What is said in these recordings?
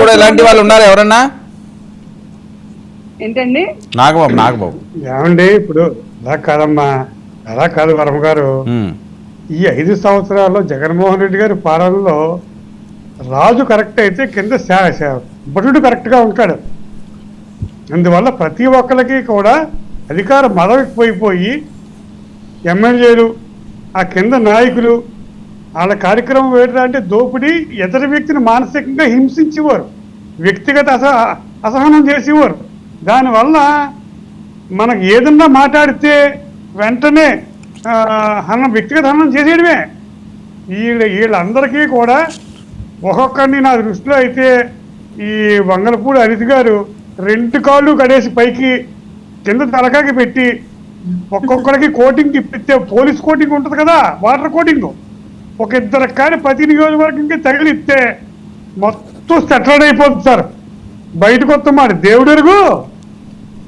కూడా ఇలాంటి వాళ్ళు ఉన్నారు ఎవరన్నా? ఏంటండి నాగబాబు ఏమండి ఇప్పుడు అలా కాదమ్మా, అలా కాదు వర్మ గారు. ఈ 5 సంవత్సరాల్లో జగన్మోహన్ రెడ్డి గారి పాలనలో రాజు కరెక్ట్ అయితే కింద భటుడు కరెక్ట్ గా ఉంటాడు. అందువల్ల ప్రతి ఒక్కరికి కూడా అధికార మదవిపోయిపోయి ఎమ్మెల్యేలు ఆ కింద నాయకులు వాళ్ళ కార్యక్రమం ఏంటంటే అంటే దోపిడీ, ఇతర వ్యక్తిని మానసికంగా హింసించేవారు, వ్యక్తిగత అసహనం చేసేవారు. దానివల్ల మనకు ఏదన్నా మాట్లాడితే వెంటనే వ్యక్తిగత హనం చేసేయడమే. వీళ్ళందరికీ కూడా ఒక్కొక్కరిని నా దృష్టిలో అయితే ఈ వంగలపూడి అనిత గారు 2 కాళ్ళు కడేసి పైకి కింద తలకాకి పెట్టి ఒక్కొక్కరికి కోటింగ్ ఇప్పిస్తే, పోలీస్ కోటింగ్ ఉంటుంది కదా, వాటర్ కోటింగ్, ఒక 2 కానీ ప్రతి నియోజకవర్గంకి తగిలిస్తే మొత్తం సెటిల్ అయిపోతుంది సార్. బయటకు వస్తామాట దేవుడెరుగు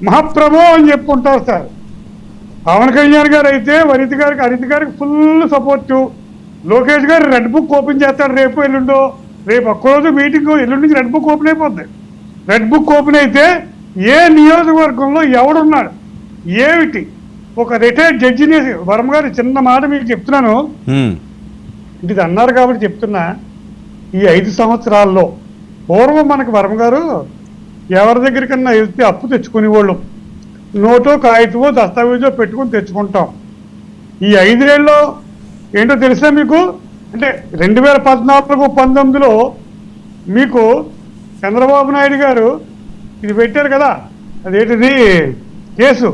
మహాప్రభు అని చెప్పుకుంటారు సార్. పవన్ కళ్యాణ్ గారు అయితే అనిత గారికి ఫుల్ సపోర్టు. లోకేష్ గారు రెడ్ బుక్ ఓపెన్ చేస్తాడు రేపు ఎల్లుండో, రేపు ఒక్కరోజు మీటింగ్, ఎల్లుండి నుంచి రెడ్ బుక్ ఓపెన్ అయిపోద్ది. రెడ్ బుక్ ఓపెన్ అయితే ఏ నియోజకవర్గంలో ఎవడున్నాడు ఏమిటి, ఒక రిటైర్డ్ జడ్జిని వర్మ గారు చిన్న మాట మీకు చెప్తున్నాను, ఇది అన్నారు కాబట్టి చెప్తున్నా. ఈ 5 సంవత్సరాల్లో పూర్వం మనకు వర్మ గారు ఎవరి దగ్గరికన్నా వెళ్తే అప్పు తెచ్చుకునేవాళ్ళు, నోటో కాగితమో దస్తావేజో పెట్టుకుని తెచ్చుకుంటాం. ఈ 5 ఏళ్ళలో ఏంటో తెలుసా మీకు, అంటే 2014-19లో మీకు చంద్రబాబు నాయుడు గారు ఇది పెట్టారు కదా, అదేంటిది కేసు,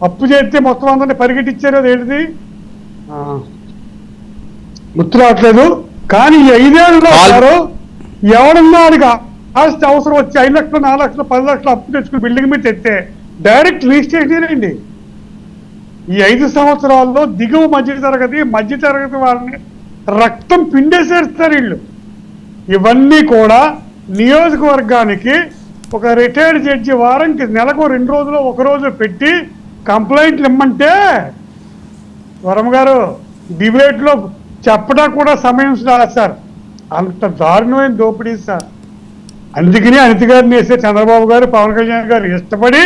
అప్పు చేస్తే మొత్తం అందరినీ పరిగెట్టించారు, అదేంటిది గుర్తు రావట్లేదు. కానీ ఈ 5 ఏళ్ళలో ఎవడన్నా ఆస్తి అవసరం వచ్చి 5 లక్షలు 4 లక్షలు 10 లక్షలు అప్పు తెచ్చుకుని బిల్డింగ్ మీద తెస్తే డైరెక్ట్ రిజిస్ట్రేషన్ అండి. ఈ 5 సంవత్సరాల్లో దిగువ మధ్యతరగతి వాళ్ళని రక్తం పిండేసేస్తారు వీళ్ళు. ఇవన్నీ కూడా నియోజకవర్గానికి ఒక రిటైర్డ్ జడ్జి వారంకి నెలకు 2 రోజులు 1 రోజు పెట్టి కంప్లైంట్లు ఇమ్మంటే వర్మ గారు డిబేట్లో చెప్పడా కూడా సమయం రాదు సార్. అంత దారుణమైన దోపిడీ సార్. అందుకని అనిత గారిని వేస్తే చంద్రబాబు గారు పవన్ కళ్యాణ్ గారు ఇష్టపడి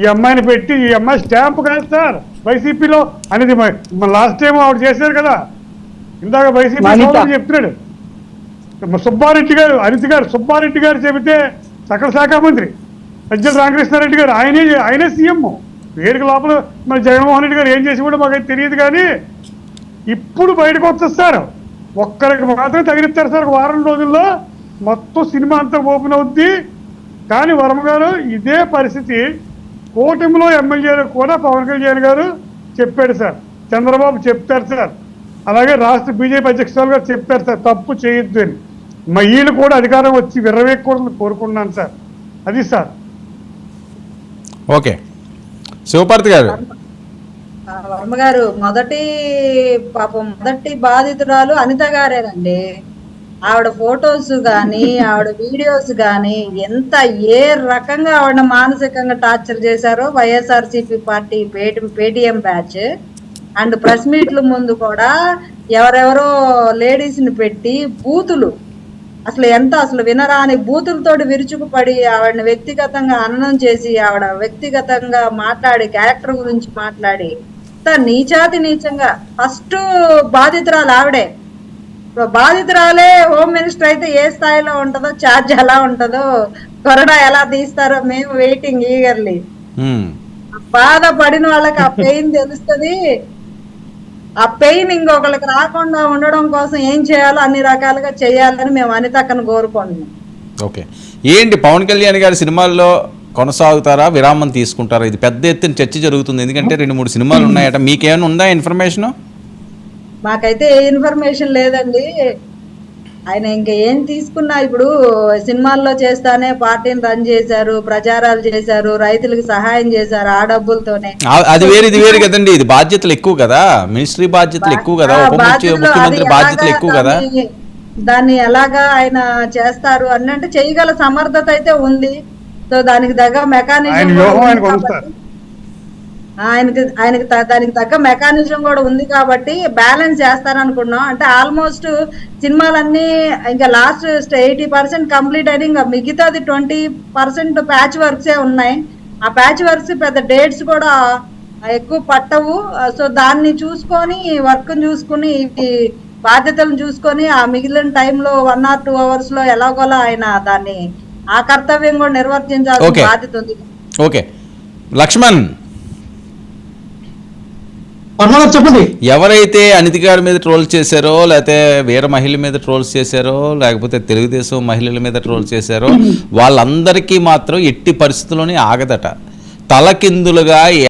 ఈ అమ్మాయిని పెట్టి, ఈ అమ్మాయి స్టాంప్ కాదు సార్ వైసీపీలో అనేది. లాస్ట్ టైం ఆవిడ చేశారు కదా, ఇందాక వైసీపీ చెప్తున్నాడు సుబ్బారెడ్డి గారు, సుబ్బారెడ్డి గారు చెబితే సకల శాఖ మంత్రి సజ్జల రామకృష్ణారెడ్డి గారు, ఆయనే సీఎం. పేరుకి లోపల మరి జగన్మోహన్ రెడ్డి గారు ఏం చేసి కూడా మాకైతే తెలియదు. కానీ ఇప్పుడు బయటకు వస్తుంది సార్, ఒక్కరికి మాత్రం తగిలిస్తారు సార్. 1 వారం రోజుల్లో మొత్తం సినిమా అంతా ఓపెన్ అవుద్ది. కానీ వర్మ గారు ఇదే పరిస్థితి కూటమిలో ఎమ్మెల్యేలు కూడా పవన్ కళ్యాణ్ గారు చెప్పాడు సార్, చంద్రబాబు చెప్తారు సార్, అలాగే రాష్ట్ర బీజేపీ అధ్యక్షులు గారు చెప్తారు సార్, తప్పు చేయొద్దు అని. మా వీళ్ళు కూడా అధికారం వచ్చి విర్రవేయకూడదని కోరుకున్నాను సార్. అది సార్. ఓకే శివపార్తి గారు. వర్మ గారు మొదటి బాధితురాలు అనిత గారేనండి. ఆవిడ ఫొటోస్ కానీ ఆవిడ వీడియోస్ కానీ ఎంత ఏ రకంగా ఆవిడ మానసికంగా టార్చర్ చేశారో YSRCP party Paytm batch and press మీట్ల ముందు కూడా ఎవరెవరో లేడీస్ ని పెట్టి బూతులు, అసలు వినరాని బూతులతోటి విరుచుకుపడి ఆవిడని వ్యక్తిగతంగా హననం చేసి ఆవిడ వ్యక్తిగతంగా మాట్లాడి క్యారెక్టర్ గురించి మాట్లాడి నీచంగా ఫస్ట్ బాధితురాలు ఆవిడే. బాధితురాలే హోమ్ మినిస్టర్ అయితే ఏ స్థాయిలో ఉంటుందో, ఛార్జ్ ఎలా ఉంటుందో, కొరడా ఎలా తీస్తారో మేము వెయిటింగ్ ఈగర్లీ. బాధపడిన వాళ్ళకి ఆ పెయిన్ తెలుస్తుంది. ఆ పెయిన్ ఇంకొకరికి రాకుండా ఉండడం కోసం ఏం చేయాలో అన్ని రకాలుగా చేయాలని మేము అనితక్కను కోరుకుంటున్నాం. ఓకే, ఏంటి పవన్ కళ్యాణ్ గారి సినిమాల్లో కొనసాగుతారా, విరామం తీసుకుంటారా? ఇది పెద్ద ఎత్తున చర్చ జరుగుతుంది, ఎందుకంటే 2-3 సినిమాలు ఉన్నాయట. మీకేమైనా ఉందా ఇన్ఫర్మేషన్? మాకైతే ఏ ఇన్ఫర్మేషన్ లేదండి. ఆయన ఇంకా ఏం తీసుకున్నా ఇప్పుడు సినిమాల్లో చేస్తానే పార్టీని రన్ చేశారు, ప్రచారాలు చేశారు, రైతులకు సహాయం చేశారు ఆ డబ్బులతోనే. అది వేరు ఇది వేరు కదండి. ఇది బాధ్యతలు ఎక్కువ కదా, మినిస్ట్రీ బాధ్యతలు ఎక్కువ కదా, ముఖ్యమంత్రి బాధ్యతలు ఎక్కువ కదా. దాన్ని ఎలాగా ఆయన చేస్తారు అంటే చేయగల సమర్థత అయితే ఉంది. సో దానికి తగ్గ మెకానిజం ఆయనకి దానికి తగ్గ మెకానిజం కూడా ఉంది కాబట్టి బ్యాలెన్స్ చేస్తారనుకున్నాం. అంటే ఆల్మోస్ట్ సినిమాలన్నీ ఇంకా లాస్ట్ 80% కంప్లీట్ అయినా ఇంకా మిగతాది 20% ప్యాచ్ వర్క్సే ఉన్నాయి. ఆ ప్యాచ్ వర్క్స్ పెద్ద డేట్స్ కూడా ఎక్కువ పట్టవు. సో దాన్ని చూసుకొని వర్క్ చూసుకుని బాధ్యతలను చూసుకొని ఆ మిగిలిన టైంలో 1 or 2 hours లో ఎలాగోలా ఆయన దాన్ని ఆ కర్తవ్యం కూడా నిర్వర్తించాల్సిన Okay. బాధ్యత ఉంది. ఓకే లక్ష్మణ్, చెప్పండి. ఎవరైతే అనిత గారి మీద ట్రోల్ చేశారో, లేకపోతే వేరే మహిళల మీద ట్రోల్స్ చేశారో, లేకపోతే తెలుగుదేశం మహిళల మీద ట్రోల్ చేశారో వాళ్ళందరికీ మాత్రం ఎట్టి పరిస్థితుల్లోనే ఆగదట. తలకిందులుగా